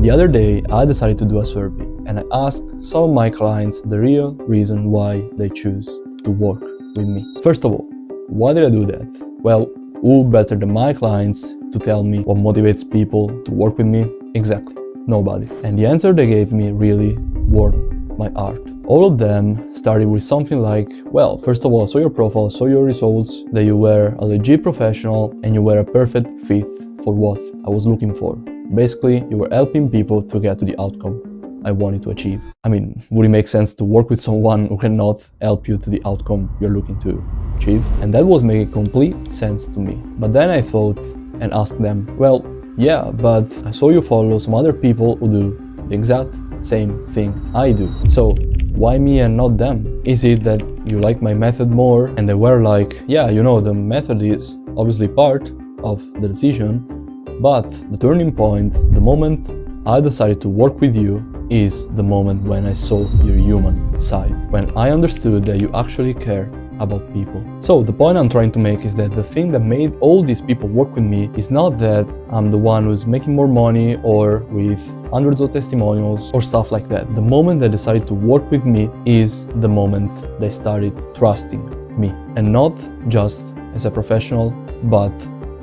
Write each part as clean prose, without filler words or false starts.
The other day, I decided to do a survey and I asked some of my clients the real reason why they choose to work with me. First of all, why did I do that? Well, who better than my clients to tell me what motivates people to work with me? Exactly, nobody. And the answer they gave me really warmed my heart. All of them started with something like, well, first of all, I saw your profile, saw your results, that you were a legit professional and you were a perfect fit for what I was looking for. Basically, you were helping people to get to the outcome I wanted to achieve. I mean, would it make sense to work with someone who cannot help you to the outcome you're looking to achieve? And that was making complete sense to me. But then I thought and asked them, well, yeah, but I saw you follow some other people who do the exact same thing I do. So why me and not them? Is it that you like my method more? And they were like, yeah, you know, the method is obviously part of the decision, but the turning point, the moment I decided to work with you, is the moment when I saw your human side, when I understood that you actually care about people. So the point I'm trying to make is that the thing that made all these people work with me is not that I'm the one who's making more money or with hundreds of testimonials or stuff like that. The moment they decided to work with me is the moment they started trusting me, and not just as a professional, but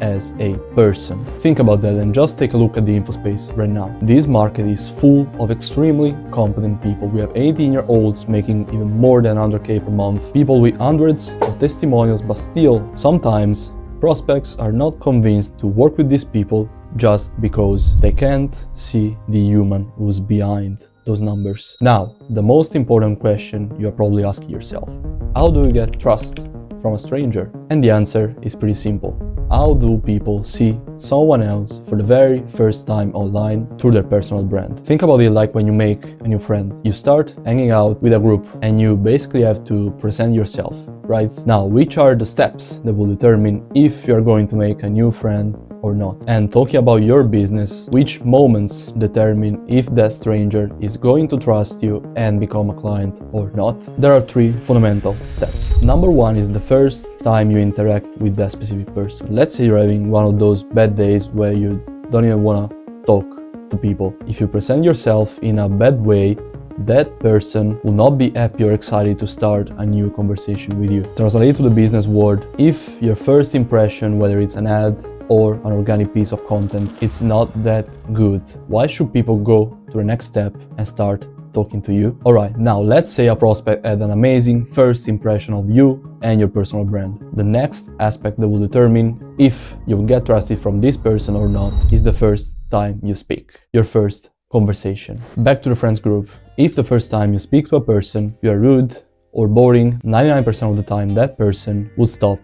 as a person. Think about that and just take a look at the info space right now. This market is full of extremely competent people. We have 18-year-olds making even more than 100K per month, people with hundreds of testimonials, but still sometimes prospects are not convinced to work with these people just because they can't see the human who's behind those numbers. Now, the most important question you're probably asking yourself: how do you get trust from a stranger? And the answer is pretty simple. How do people see someone else for the very first time online through their personal brand? Think about it like when you make a new friend. You start hanging out with a group and you basically have to present yourself, right? Now, which are the steps that will determine if you're going to make a new friend or not? And talking about your business, which moments determine if that stranger is going to trust you and become a client or not? There are 3 fundamental steps. Number 1 is the first time you interact with that specific person. Let's say you're having one of those bad days where you don't even want to talk to people. If you present yourself in a bad way, that person will not be happy or excited to start a new conversation with you. Translate to the business world. If your first impression, whether it's an ad or an organic piece of content, it's not that good, why should people go to the next step and start talking to you? Alright, now let's say a prospect had an amazing first impression of you and your personal brand. The next aspect that will determine if you will get trusted from this person or not is the first time you speak, your first conversation. Back to the friends group. If the first time you speak to a person you are rude or boring, 99% of the time that person will stop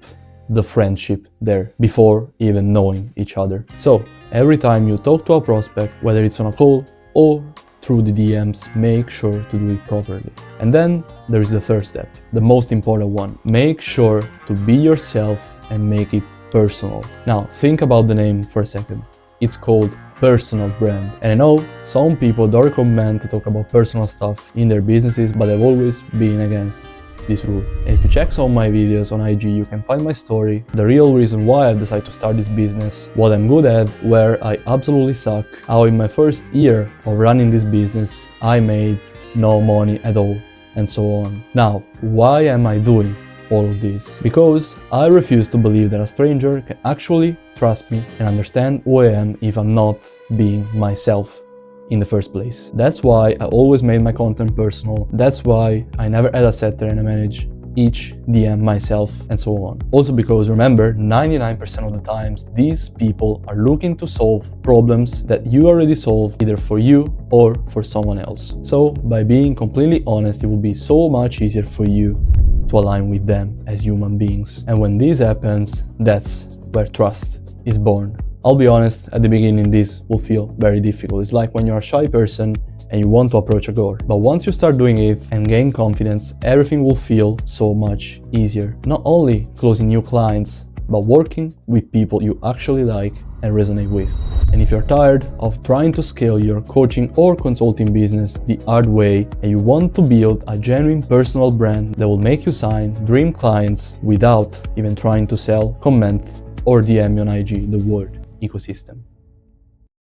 the friendship there before even knowing each other. So every time you talk to a prospect, whether it's on a call or through the DMs, make sure to do it properly. And then there is the third step, the most important one. Make sure to be yourself and make it personal. Now think about the name for a second. It's called personal brand. And I know some people don't recommend to talk about personal stuff in their businesses, but I've always been against this rule. And if you check some of my videos on IG, you can find my story, the real reason why I decided to start this business, what I'm good at, where I absolutely suck, how in my first year of running this business, I made no money at all, and so on. Now, why am I doing all of this? Because I refuse to believe that a stranger can actually trust me and understand who I am if I'm not being myself in the first place. That's why I always made my content personal. That's why I never had a setter and I manage each DM myself and so on. Also because remember, 99% of the times these people are looking to solve problems that you already solved either for you or for someone else. So by being completely honest, it will be so much easier for you to align with them as human beings. And when this happens, that's where trust is born. I'll be honest, at the beginning this will feel very difficult. It's like when you're a shy person and you want to approach a girl. But once you start doing it and gain confidence, everything will feel so much easier. Not only closing new clients, but working with people you actually like and resonate with. And if you're tired of trying to scale your coaching or consulting business the hard way and you want to build a genuine personal brand that will make you sign dream clients without even trying to sell, comment or DM me on IG, the word ecosystem.